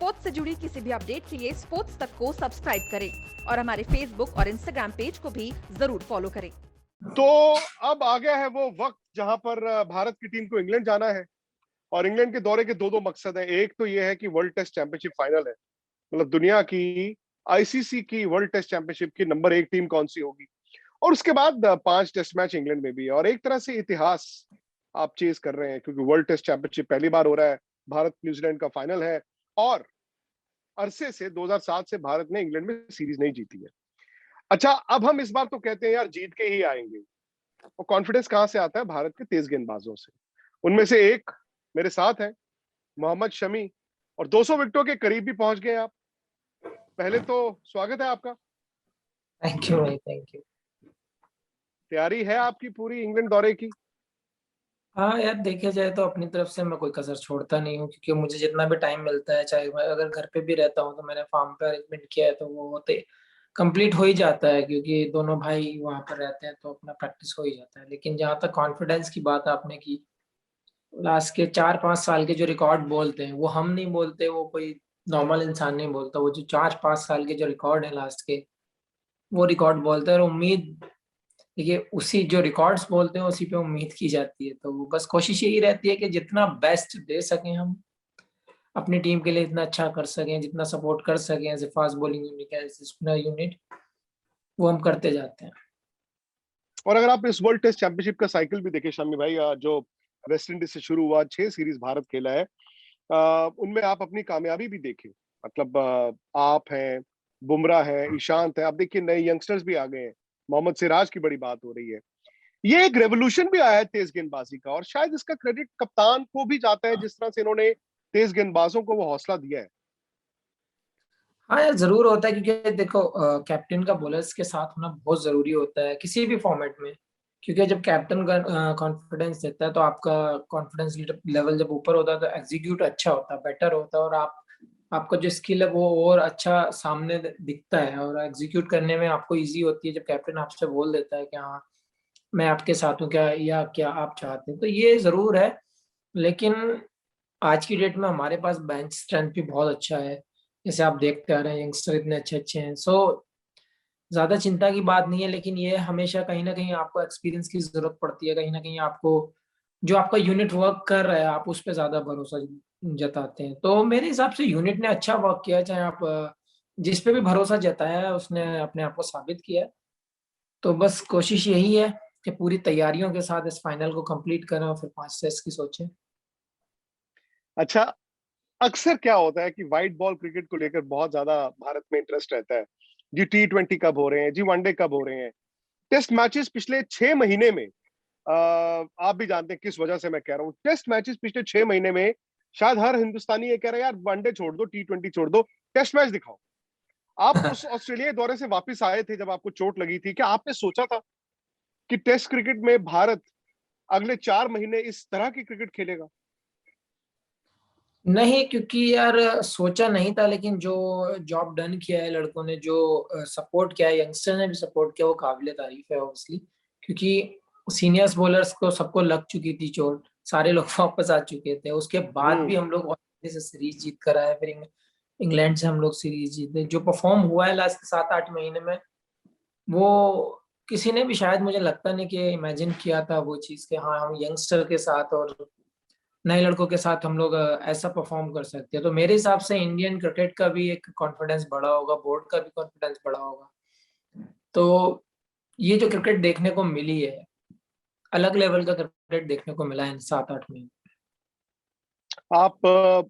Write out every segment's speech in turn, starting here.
Sports से जुड़ी किसी भी अपडेट के लिए स्पोर्ट्स तक को सब्सक्राइब करें और हमारे फेसबुक और इंस्टाग्राम पेज को भी जरूर फॉलो करें। तो अब आ गया है वो वक्त जहां पर भारत की टीम को इंग्लैंड जाना है और इंग्लैंड के दौरे के दो मकसद हैं। एक तो ये है कि वर्ल्ड टेस्ट चैंपियनशिप फाइनल है, मतलब दुनिया की आईसीसी की वर्ल्ड टेस्ट चैंपियनशिप की नंबर 1 टीम कौन सी होगी, और उसके बाद 5 टेस्ट मैच इंग्लैंड में भी है। और एक तरह से इतिहास आप चेज कर रहे हैं क्योंकि वर्ल्ड टेस्ट चैंपियनशिप पहली बार हो रहा है, भारत न्यूजीलैंड का फाइनल है और अरसे से 2007 से भारत ने इंग्लैंड में सीरीज नहीं जीती है। अच्छा, अब हम इस बार तो कहते हैं यार जीत के ही आएंगे। और कॉन्फिडेंस कहां से आता है? भारत के तेज गेंदबाजों से। उनमें से एक मेरे साथ है, मोहम्मद शमी, और 200 विकेटों के करीब भी पहुंच गए आप। पहले तो स्वागत है आपका। थैंक यू भाई, थैंक यू। तैयारी है आपकी पूरी इंग्लैंड दौरे की? हाँ यार, देखा जाए तो अपनी तरफ से मैं कोई कसर छोड़ता नहीं हूँ, क्योंकि मुझे जितना भी टाइम मिलता है, चाहे मैं अगर घर पे भी रहता हूँ तो मैंने फार्म पे अरेंजमेंट किया है तो वो होते कंप्लीट हो ही जाता है, क्योंकि दोनों भाई वहाँ पर रहते हैं तो अपना प्रैक्टिस हो ही जाता है। लेकिन जहाँ तक कॉन्फिडेंस की बात आपने की, लास्ट के 4-5 साल के जो रिकॉर्ड बोलते हैं वो हम नहीं बोलते, वो कोई नॉर्मल इंसान नहीं बोलता। वो जो 4-5 साल के जो रिकॉर्ड है लास्ट के, वो रिकॉर्ड बोलते हैं। और उम्मीद, देखिए, उसी जो रिकॉर्ड्स बोलते हैं उसी पे उम्मीद की जाती है। तो बस कोशिश यही रहती है कि जितना बेस्ट दे सकें हम अपनी टीम के लिए, इतना अच्छा कर सकें, जितना सपोर्ट कर सकें as a fast bowling unit, as spinner unit, वो हम करते जाते हैं। और अगर आप इस वर्ल्ड टेस्ट चैंपियनशिप का साइकिल भी देखें शामी भाई, जो वेस्ट इंडीज से शुरू हुआ, 6 सीरीज भारत खेला है, उनमें आप अपनी कामयाबी भी देखें। मतलब आप हैं, बुमराह है, ईशांत है, आप देखिए नए यंगस्टर्स भी आ गए हैं, मोहम्मद सिराज की बड़ी बात हो रही है। ये एक रेवोल्यूशन भी आया है तेज गेंदबाजी का, और शायद इसका क्रेडिट कप्तान को भी जाता है, जिस तरह से इन्होंने तेज गेंदबाजों को वो हौसला दिया है। हाँ यार, जरूर होता है, क्योंकि देखो कैप्टन का बॉलर्स के साथ होना बहुत जरूरी होता है किसी भी फॉर्मेट में। क्योंकि जब कैप्टन कॉन्फिडेंस देता है तो आपका कॉन्फिडेंस लेवल जब ऊपर होता है तो एग्जीक्यूट अच्छा होता है, बेटर होता है, और आपका जो स्किल है वो और अच्छा सामने दिखता है, और एग्जीक्यूट करने में आपको इजी होती है जब कैप्टन आपसे बोल देता है कि हाँ, मैं आपके साथ हूँ, क्या या क्या आप चाहते हैं। तो ये जरूर है। लेकिन आज की डेट में हमारे पास बेंच स्ट्रेंथ भी बहुत अच्छा है, जैसे आप देखते आ रहे हैं यंगस्टर इतने अच्छे अच्छे हैं। सो ज्यादा चिंता की बात नहीं है। लेकिन ये हमेशा कहीं ना कहीं आपको एक्सपीरियंस की जरूरत पड़ती है, कहीं ना कहीं आपको जो आपका यूनिट वर्क कर रहा है आप उस पर ज्यादा भरोसा जताते हैं। तो मेरे हिसाब से यूनिट ने अच्छा वर्क किया है, चाहे आप जिस पे भी भरोसा जताया है उसने अपने आप को साबित किया है। तो बस कोशिश यही है कि पूरी तैयारियों के साथ इस फाइनल को कंप्लीट करें और फिर 5 टेस्ट की सोचें। अच्छा, अक्सर क्या होता है कि व्हाइट बॉल क्रिकेट को लेकर बहुत ज्यादा भारत में इंटरेस्ट रहता है। जी T20 कब हो रहे हैं, जी वनडे कब हो रहे हैं। टेस्ट मैचेस पिछले 6 महीने में, आप भी जानते हैं किस वजह से मैं कह रहा हूँ, टेस्ट मैचेस पिछले 6 महीने में शायद हर हिंदुस्तानी ये कह रहा है यार वनडे छोड़ दो, T20 छोड़ दो, टेस्ट मैच दिखाओ। आप उस ऑस्ट्रेलिया दौरे से वापस आए थे जब आपको चोट लगी थी, क्या आपने सोचा था कि टेस्ट क्रिकेट में भारत अगले 4 महीने इस तरह की क्रिकेट खेलेगा? नहीं, क्योंकि यार सोचा नहीं था, लेकिन जो जॉब डन किया है लड़कों ने, जो सपोर्ट किया है, यंगस्टर ने भी सपोर्ट किया, वो काबिले तारीफ है ऑब्वियसली। क्योंकि सीनियर्स बॉलर्स को सबको लग चुकी थी चोट, सारे लोग वापस आ चुके थे, उसके बाद भी हम लोग ऑस्ट्रेलिया से सीरीज जीत कर आए, फिर इंग्लैंड से हम लोग सीरीज जीते। जो परफॉर्म हुआ है लास्ट 7-8 महीने में, वो किसी ने भी शायद, मुझे लगता नहीं कि इमेजिन किया था वो चीज कि हाँ, हम यंगस्टर के साथ और नए लड़कों के साथ हम लोग ऐसा परफॉर्म कर सकते हैं। तो मेरे हिसाब से इंडियन क्रिकेट का भी एक कॉन्फिडेंस बढ़ा होगा, बोर्ड का भी कॉन्फिडेंस बढ़ा होगा। तो ये जो क्रिकेट देखने को मिली है, अलग लेवल का क्रिकेट देखने को मिला है इन 7-8 महीने। आप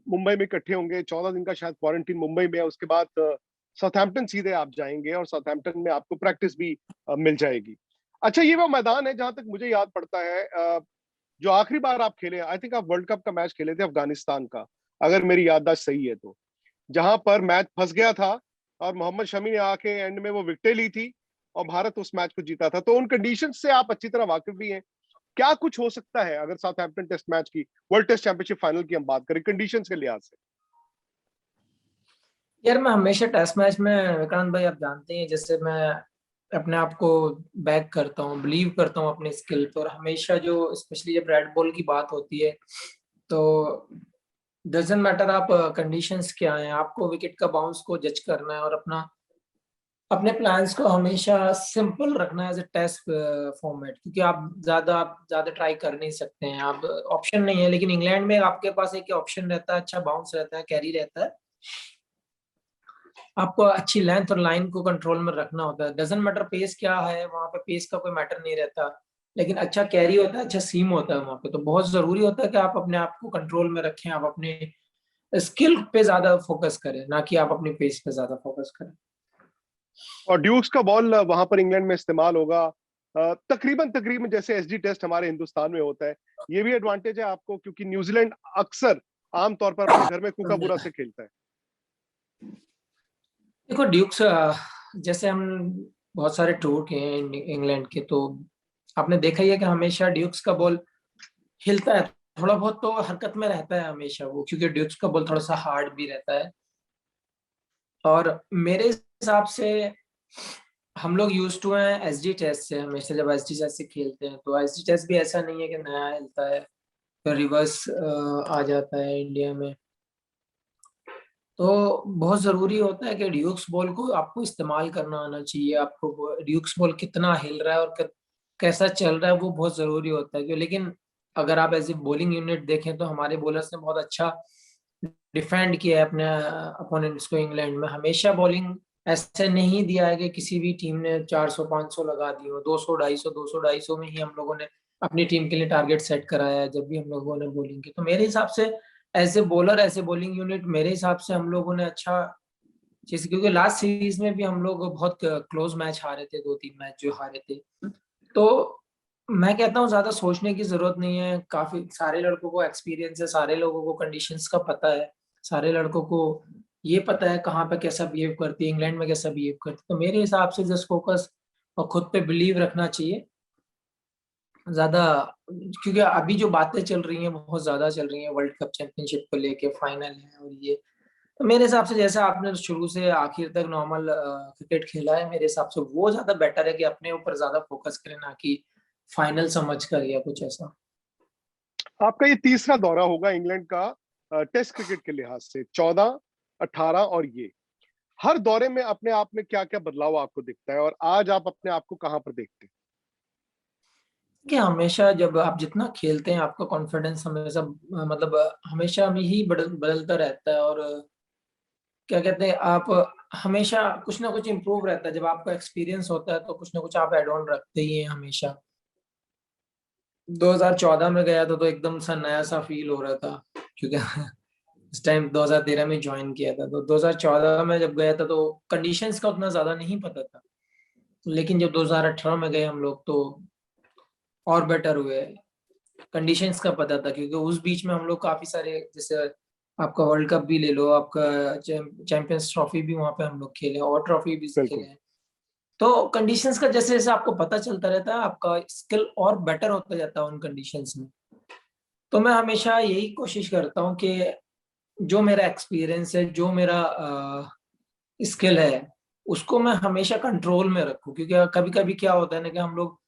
मुंबई में इकट्ठे होंगे, 14 दिन का शायद क्वारंटीन मुंबई में है, उसके बाद साउथहैम्पटन सीधे आप जाएंगे और साउथहैम्पटन में आपको प्रैक्टिस भी मिल जाएगी। अच्छा, ये वो मैदान है जहां तक मुझे याद पड़ता है, जो आखिरी बार आप खेले, आई थिंक आप वर्ल्ड कप का मैच खेले थे अफगानिस्तान का, अगर मेरी याददाश्त सही है तो, जहां पर मैच फंस गया था और मोहम्मद शमी ने आके एंड में वो विकेटें ली थी और भारत उस मैच को जीता था। तो उन कंडीशन से आप अच्छी तरह वाकिफ भी हैं। क्या कुछ हो सकता है अगर साउथहैम्पटन टेस्ट मैच की, वर्ल्ड टेस्ट चैंपियनशिप फाइनल की हम बात करें कंडीशन के लिहाज से? यार मैं हमेशा टेस्ट मैच में, विक्रांत भाई आप जानते हैं, जैसे मैं अपने आप को बैक करता हूँ, बिलीव करता हूँ अपने स्किल पर। हमेशा जो, स्पेशली जब रेड बॉल की बात होती है, तो डजंट मैटर आप कंडीशंस क्या हैं, आपको विकेट का बाउंस को जज करना है और अपने प्लान्स को हमेशा सिंपल रखना है एज ए टेस्ट फॉर्मेट, क्योंकि आप ज्यादा ट्राई कर नहीं सकते हैं, आप ऑप्शन नहीं है। लेकिन इंग्लैंड में आपके पास एक ऑप्शन रहता है, अच्छा बाउंस रहता है, कैरी रहता है, आपको अच्छी लेंथ और लाइन को कंट्रोल में रखना होता है। डजंट मैटर पेस क्या है, वहां पे पेस का कोई मैटर नहीं रहता, लेकिन अच्छा कैरी होता है, अच्छा सीम होता है वहां पे। तो बहुत जरूरी होता है कि आप अपने आप को कंट्रोल में रखें, आप अपने स्किल पे ज्यादा फोकस करें, ना कि आप अपनी पेस पे ज्यादा फोकस करें। और ड्यूक्स का बॉल वहां पर इंग्लैंड में इस्तेमाल होगा तकरीबन तकरीबन जैसे एसडी टेस्ट हमारे हिंदुस्तान में होता है। ये भी एडवांटेज है आपको, क्योंकि न्यूजीलैंड अक्सर आमतौर पर अपने घर में कूकाबूरा से खेलता है। देखो ड्यूक्स, जैसे हम बहुत सारे टूर किए हैं इंग्लैंड के, तो आपने देखा ही है कि हमेशा ड्यूक्स का बॉल हिलता है, थोड़ा बहुत तो हरकत में रहता है हमेशा वो, क्योंकि ड्यूक्स का बॉल थोड़ा सा हार्ड भी रहता है। और मेरे हिसाब से हम लोग यूज टू हैं एसडी टेस्ट से, हमेशा जब एसडी टेस्ट से खेलते हैं तो एसडी टेस्ट भी ऐसा नहीं है कि नया हिलता है तो रिवर्स आ जाता है इंडिया में। तो बहुत जरूरी होता है कि ड्यूक्स बॉल को आपको इस्तेमाल करना आना चाहिए, आपको ड्यूक्स बॉल कितना हिल रहा है और कैसा चल रहा है वो बहुत जरूरी होता है। लेकिन अगर आप एज ए बॉलिंग यूनिट देखें तो हमारे बॉलर्स ने बहुत अच्छा डिफेंड किया है अपने अपोनेंट्स को। इंग्लैंड में हमेशा बॉलिंग ऐसे नहीं दिया है कि किसी भी टीम ने 400-500 लगा दी हो, 200-250 में ही हम लोगों ने अपनी टीम के लिए टारगेट सेट कराया है जब भी हम लोगों ने बॉलिंग की। तो मेरे हिसाब से as a bowler, as a bowling unit, मेरे हिसाब से हम लोगों ने अच्छा चीज, क्योंकि लास्ट सीरीज में भी हम लोग बहुत क्लोज मैच हारे थे, 2-3 मैच जो हारे थे। तो मैं कहता हूँ ज्यादा सोचने की जरूरत नहीं है, काफी सारे लड़कों को एक्सपीरियंस है, सारे लोगों को कंडीशंस का पता है, सारे लड़कों को ये पता है कहाँ पे कैसा बिहेव करती है, इंग्लैंड में कैसा बिहेव करती है। तो मेरे हिसाब से जस्ट फोकस और खुद पे बिलीव रखना चाहिए ज्यादा, क्योंकि अभी जो बातें चल रही हैं बहुत ज्यादा चल रही हैं वर्ल्ड कप चैंपियनशिप को लेके, फाइनल है और ये। तो मेरे हिसाब से जैसा आपने शुरू से आखिर तक नॉर्मल क्रिकेट खेला है, मेरे हिसाब से वो ज्यादा बेटर है कि अपने ऊपर ज्यादा फोकस करें, ना कि फाइनल समझ कर या कुछ ऐसा। आपका ये तीसरा दौरा होगा इंग्लैंड का टेस्ट क्रिकेट के लिहाज से, 14, 18 और ये हर दौरे में अपने आप में क्या क्या बदलाव आपको दिखता है, और आज आप अपने आप को कहां पर देखते हैं? कि हमेशा जब आप जितना खेलते हैं आपका कॉन्फिडेंस हमेशा मतलब हमेशा में ही बदलता रहता है। और क्या कहते हैं, आप हमेशा कुछ ना कुछ इम्प्रूव रहता है, जब आपका एक्सपीरियंस होता है तो कुछ ना कुछ आप एड ऑन रखते ही हैं हमेशा। 2014 में गया था तो एकदम सा नया सा फील हो रहा था, क्योंकि उस टाइम 2013 में ज्वाइन किया था, तो 2014 में जब गया था तो कंडीशंस का उतना ज्यादा नहीं पता था। लेकिन जब 2018 में गए हम लोग तो और बेटर हुए, कंडीशंस का पता था, क्योंकि उस बीच में हम लोग काफी सारे, जैसे आपका वर्ल्ड कप भी ले लो, आपका चैंपियंस ट्रॉफी भी वहां पे हम लोग खेले और ट्रॉफी भी खेले बिल्कुल। हैं। तो कंडीशंस का जैसे जैसे आपको पता चलता रहता है, आपका स्किल और बेटर होता जाता है उन कंडीशंस में। तो मैं हमेशा यही कोशिश करता हूँ कि जो मेरा एक्सपीरियंस है, जो मेरा स्किल है, उसको मैं हमेशा कंट्रोल में रखूं। क्योंकि कभी कभी क्या होता है ना कि हम लोग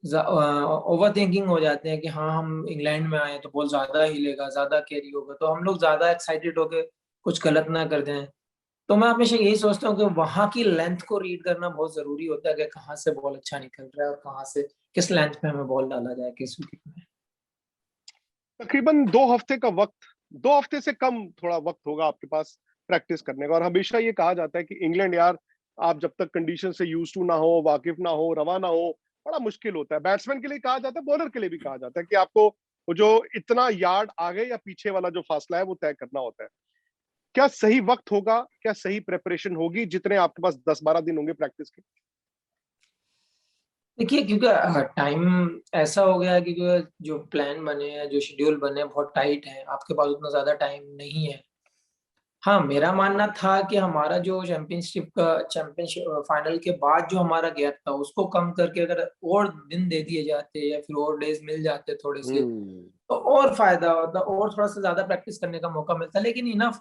ओवर थिंकिंग हो जाते हैं कि हाँ हम इंग्लैंड में आए तो बॉल ज्यादा हिलेगा, ज्यादा कैरी होगा, तो हम लोग ज्यादा एक्साइटेड होके कुछ गलत ना कर दें। तो मैं हमेशा यही सोचता हूँ कि वहां की लेंथ को रीड करना बहुत जरूरी होता है कि कहाँ से बॉल अच्छा निकल रहा है और कहाँ से किस लेंथ पे हमें बॉल डाला जाए, किस विकेट में। तकरीबन 2 हफ्ते का वक्त, 2 हफ्ते से कम थोड़ा वक्त होगा आपके पास प्रैक्टिस करने का। और हमेशा ये कहा जाता है कि इंग्लैंड यार, आप जब तक कंडीशन से यूज टू ना हो, वाकिफ ना हो, रवा ना हो, बड़ा मुश्किल होता है। बैट्समैन के लिए कहा जाता है, बॉलर के लिए भी कहा जाता है कि आपको वो जो इतना यार्ड आगे या पीछे वाला जो फासला है वो तय करना होता है। क्या सही वक्त होगा, क्या सही प्रेपरेशन होगी, जितने आपके पास 10-12 दिन होंगे प्रैक्टिस के? देखिए, क्योंकि टाइम ऐसा हो गया है कि जो प्लान बने हैं, जो शेड्यूल बने हैं बहुत टाइट है, आपके पास उतना ज्यादा टाइम नहीं है। हाँ, मेरा मानना था कि हमारा जो चैंपियनशिप फाइनल के बाद जो हमारा गैप था उसको कम करके अगर और दिन दे दिए जाते या फिर और डेज मिल जाते थोड़े से, हम्म। तो और फायदा होता और थोड़ा सा ज्यादा प्रैक्टिस करने का मौका मिलता। लेकिन इनफ,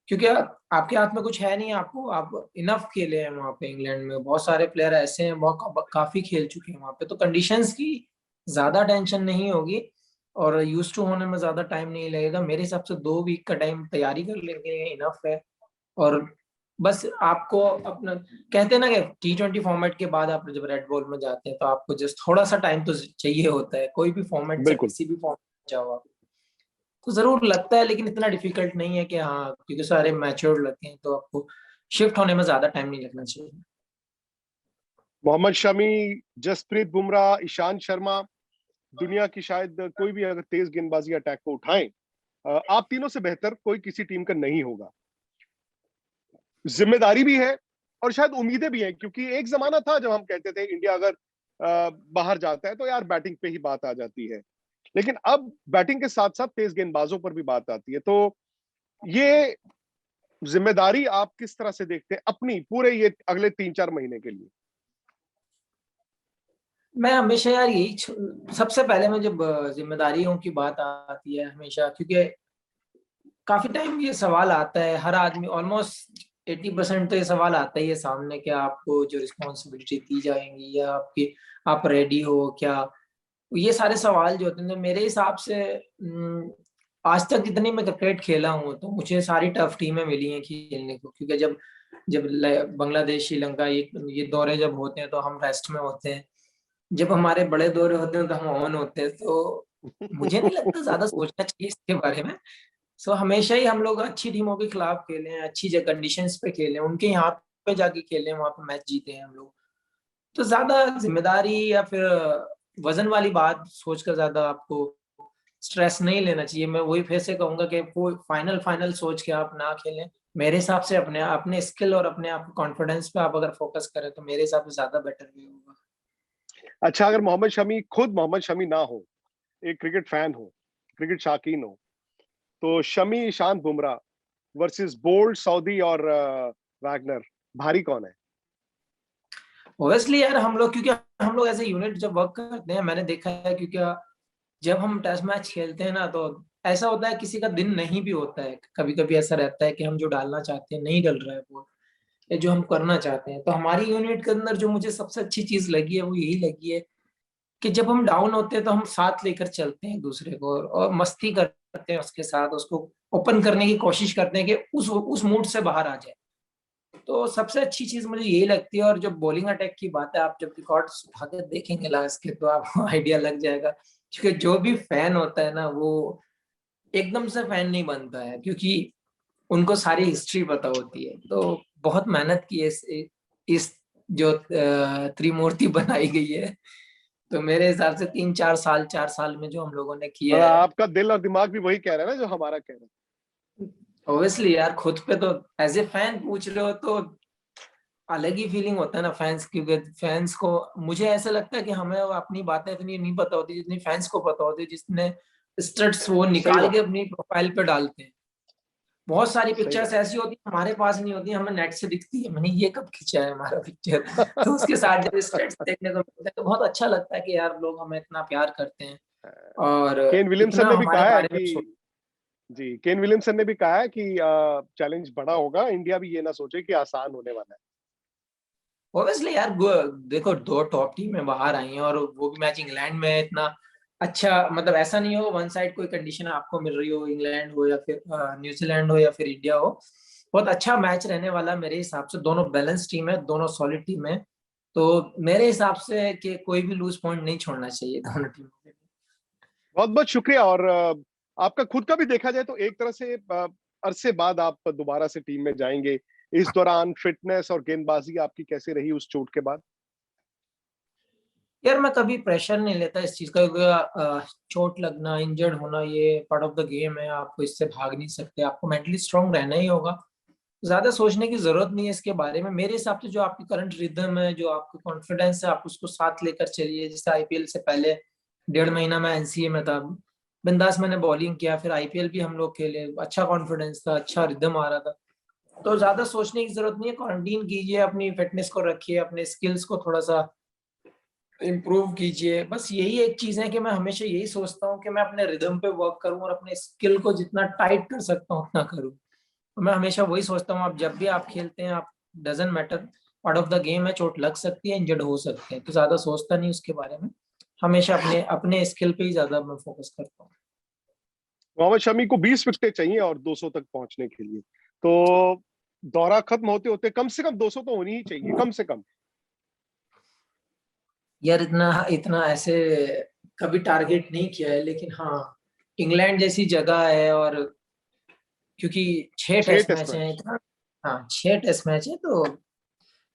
क्योंकि आपके हाथ में कुछ है नहीं, आपको आप इनफ खेले हैं वहां पे। इंग्लैंड में बहुत सारे प्लेयर ऐसे हैं, बहुत काफी खेल चुके हैं वहां पे, तो कंडीशंस की ज्यादा टेंशन नहीं होगी। और यूज टू होने में ज्यादा टाइम नहीं लगेगा। मेरे हिसाब से 2 वीक का टाइम तैयारी कर लेंगे इनफ है। और बस आपको अपना, कहते हैं ना कि T20 फॉर्मेट के बाद आप जब रेड बॉल में जाते हैं तो आपको जस्ट थोड़ा सा टाइम तो चाहिए होता है, कोई भी फॉर्मेट से बिल्कुल। किसी भी फॉर्मेट जाओ आप। तो जरूर लगता है, लेकिन इतना डिफिकल्ट नहीं है कि हाँ, क्योंकि सारे मैच्योर लगते हैं तो आपको शिफ्ट होने में ज्यादा टाइम नहीं लगना चाहिए। मोहम्मद शमी, जसप्रीत बुमराह, ईशांत शर्मा, दुनिया की शायद कोई भी अगर तेज गेंदबाजी अटैक को उठाएं, आप तीनों से बेहतर कोई किसी टीम का नहीं होगा। जिम्मेदारी भी है और शायद उम्मीदें भी हैं, क्योंकि एक जमाना था जब हम कहते थे इंडिया अगर बाहर जाता है तो यार बैटिंग पे ही बात आ जाती है, लेकिन अब बैटिंग के साथ साथ तेज गेंदबाजों पर भी बात आती है। तो ये जिम्मेदारी आप किस तरह से देखते हैं अपनी पूरे ये अगले 3-4 महीने के लिए? मैं हमेशा यार सबसे पहले में जब जिम्मेदारियों की बात आती है हमेशा, क्योंकि काफी टाइम ये सवाल आता है, हर आदमी ऑलमोस्ट 80% तो ये सवाल आता ही है सामने कि आपको जो रिस्पॉन्सिबिलिटी दी जाएंगी या आपकी, आप रेडी हो क्या। ये सारे सवाल जो होते हैं, तो मेरे हिसाब से आज तक जितनी मैं क्रिकेट खेला हूँ तो मुझे सारी टफ टीमें मिली हैं खेलने को, क्योंकि जब जब बांग्लादेश श्रीलंका ये दौरे जब होते हैं तो हम रेस्ट में होते हैं, जब हमारे बड़े दौरे होते हैं तो हम ऑन होते हैं। तो मुझे नहीं लगता ज्यादा सोचना चाहिए इसके बारे में। सो हमेशा ही हम लोग अच्छी टीमों के खिलाफ खेले हैं, अच्छी कंडीशंस पे खेले हैं, उनके यहाँ पे जाके खेले हैं, वहां पे मैच जीते हैं हम लोग। तो ज्यादा जिम्मेदारी या फिर वजन वाली बात सोचकर ज्यादा आपको स्ट्रेस नहीं लेना चाहिए। मैं वही फिर से कहूंगा कि कोई फाइनल फाइनल सोच के आप ना खेलें। मेरे हिसाब से अपने अपने स्किल और अपने आप कॉन्फिडेंस पे आप अगर फोकस करें तो मेरे हिसाब से ज्यादा बेटर भी होगा। अच्छा, अगर मोहम्मद शमी खुद मोहम्मद शमी ना हो, एक क्रिकेट फैन हो, क्रिकेट शाकीन हो, तो Shami, Ishant, Bumrah versus bolt, Saudi और वैगनर, भारी कौन है? ओब्वियसली यार हम लोग, क्योंकि हम लोग ऐसे यूनिट जब वर्क करते हैं, मैंने देखा है, क्योंकि जब हम टेस्ट मैच खेलते हैं ना तो ऐसा होता है किसी का दिन नहीं भी होता है, कभी कभी ऐसा रहता है कि हम जो डालना चाहते हैं नहीं डल रहा है वो, या जो हम करना चाहते हैं। तो हमारी यूनिट के अंदर जो मुझे सबसे अच्छी चीज लगी है वो यही लगी है कि जब हम डाउन होते हैं तो हम साथ लेकर चलते हैं एक दूसरे को और मस्ती करते हैं उसके साथ, उसको ओपन करने की कोशिश करते हैं कि उस मूड से बाहर आ जाए। तो सबसे अच्छी चीज मुझे यही लगती है। और जब बॉलिंग अटैक की बात है, आप जब रिकॉर्ड उठाकर देखेंगे लास्ट के तो आपको आइडिया लग जाएगा, क्योंकि जो भी फैन होता है ना वो एकदम से फैन नहीं बनता है, क्योंकि उनको सारी हिस्ट्री पता होती है। तो बहुत मेहनत की है इस जो त्रिमूर्ति बनाई गई है। तो मेरे हिसाब से 3-4 साल 4 साल में जो हम लोगों ने किया मतलब है। आपका दिल और दिमाग भी वही कह रहा है ना जो हमारा कह रहा ऑब्वियसली यार, खुद पे तो एज ए फैन पूछ रहे हो तो अलग ही फीलिंग होता है ना फैंस, क्योंकि फैंस को, मुझे ऐसा लगता है कि हमें अपनी बातें इतनी नहीं पता होती जितनी फैंस को पता होती है, जितने स्टट्स वो है। सही निकाल बात। के अपनी प्रोफाइल पे डालते हैं। बहुत सारी सही पिक्चर्स बात। ऐसी होती है हमारे पास नहीं होती, हमें नेट से दिखती है, मैंने ये कब खींचा है हमारा पिक्चर। तो उसके साथ जब स्टेट्स देखने को मिलता है तो बहुत अच्छा लगता है कि यार लोग हमें इतना प्यार करते हैं और केन विलियमसन इतना ने भी हमारे कहा है बारे में कि जी, केन विलियमसन ने भी कहा है कि चैलेंज बड़ा होगा, इंडिया भी ये ना सोचे कि आसान होने वाला है। ऑब्वियसली यार देखो 2 टॉप टीमें बाहर आई हैं और वो भी मैच इंग्लैंड में इतना अच्छा, मतलब ऐसा नहीं हो वन साइड कोई कंडीशन आपको मिल रही हो, इंग्लैंड हो या फिर न्यूजीलैंड हो या फिर इंडिया हो। बहुत अच्छा मैच रहने वाला मेरे हिसाब से। दोनों बैलेंस टीम है, दोनों सॉलिड टीम है। तो मेरे हिसाब से कि कोई भी लूज पॉइंट नहीं छोड़ना चाहिए दोनों टीमों के लिए। बहुत बहुत शुक्रिया। और आपका खुद का भी देखा जाए तो एक तरह से अरसे बाद आप दोबारा से टीम में जाएंगे, इस दौरान फिटनेस और गेंदबाजी आपकी कैसे रही उस चोट के बाद? यार मैं कभी प्रेशर नहीं लेता इस चीज का, क्योंकि चोट लगना, इंजर्ड होना ये पार्ट ऑफ द गेम है, आपको इससे भाग नहीं सकते, आपको मेंटली स्ट्रांग रहना ही होगा। ज्यादा सोचने की जरूरत नहीं है इसके बारे में। मेरे हिसाब से जो आपकी करंट रिदम है, जो आपकी कॉन्फिडेंस है, आप उसको साथ लेकर चलिए। जैसे आईपीएल से पहले 1.5 महीना मैं एनसीए में था, बिंदास मैंने बॉलिंग किया, फिर आईपीएल भी हम लोग खेले, अच्छा कॉन्फिडेंस था, अच्छा रिदम आ रहा था। तो ज्यादा सोचने की जरूरत नहीं है, क्वारंटीन कीजिए, अपनी फिटनेस को रखिए, अपने स्किल्स को थोड़ा सा इम्प्रूव कीजिए। बस यही एक चीज है कि मैं हमेशा यही सोचता हूँ कि मैं अपने रिदम पे वर्क करूँ और अपने स्किल को जितना टाइट कर सकता हूँ उतना करूँ। तो मैं हमेशा वही सोचता हूँ, आप जब भी आप खेलते हैं, आप doesn't matter, part of the game है, चोट लग सकती है, इंजर्ड हो सकते हैं, तो ज्यादा सोचता नहीं उसके बारे में। हमेशा अपने स्किल पे ही ज्यादा मैं फोकस करता हूँ। मोहम्मद शमी को 20 विकेटें चाहिए और 200 तक पहुंचने के लिए, तो दौरा खत्म होते होते कम से कम 200 तो होनी ही चाहिए, कम से कम। यार इतना ऐसे कभी टारगेट नहीं किया है, लेकिन हाँ, इंग्लैंड जैसी जगह है और क्योंकि 6 टेस्ट मैच हैं इतना, हाँ 6 टेस्ट मैच है, तो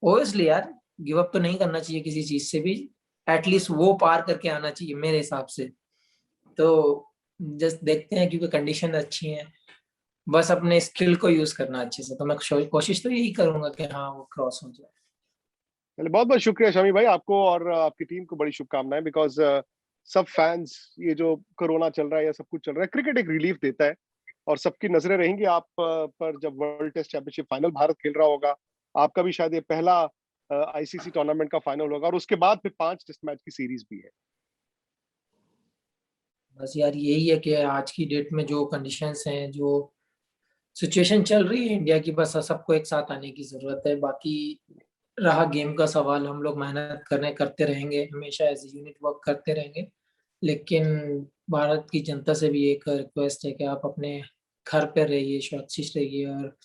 ओब्वियसली यार गिव अप तो नहीं करना चाहिए किसी चीज से भी, एटलीस्ट वो पार करके आना चाहिए मेरे हिसाब से। तो जस्ट देखते हैं, क्योंकि कंडीशन अच्छी है, बस अपने स्किल को यूज करना अच्छे से, तो मैं कोशिश तो यही करूंगा कि हाँ वो क्रॉस हो जाए। चलिए, बहुत बहुत शुक्रिया शमी भाई, आपको और आपकी टीम को बड़ी शुभकामनाएं, बिकॉज सब फैंस, ये जो कोरोना चल रहा है या सब कुछ चल रहा है, क्रिकेट एक रिलीफ देता है और सबकी नजरें रहेंगी आप पर जब world test championship final Bharat खेल रहा होगा। आपका भी शायद ये पहला आईसीसी टूर्नामेंट का फाइनल होगा और उसके बाद फिर 5 टेस्ट मैच की सीरीज भी है। बस यार यही है कि आज की डेट में जो कंडीशंस हैं, जो सिचुएशन चल रही है इंडिया की, बस सबको एक साथ आने की जरूरत है। बाकी रहा गेम का सवाल, हम लोग मेहनत करते रहेंगे, हमेशा एज ए यूनिट वर्क करते रहेंगे। लेकिन भारत की जनता से भी एक रिक्वेस्ट है कि आप अपने घर पे रहिए, सुरक्षित रहिए और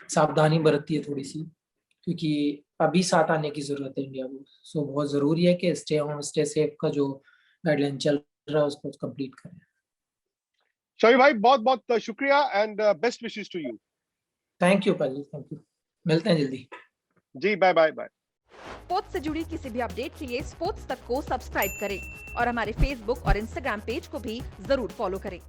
सावधानी बरतिए थोड़ी सी, क्योंकि अभी साथ आने की जरूरत है इंडिया को। सो बहुत जरूरी है कि स्टे होम स्टे सेफ का जो गाइडलाइन चल रहा है उसको कंप्लीट करें। शमी भाई, बहुत बहुत शुक्रिया and best wishes to you. Thank you पाजी, थैंक यू, मिलते हैं जल्दी। जी, बाय बाय बाय। स्पोर्ट्स से जुड़ी किसी भी अपडेट के लिए स्पोर्ट्स तक को सब्सक्राइब करें और हमारे फेसबुक और इंस्टाग्राम पेज को भी जरूर फॉलो करें।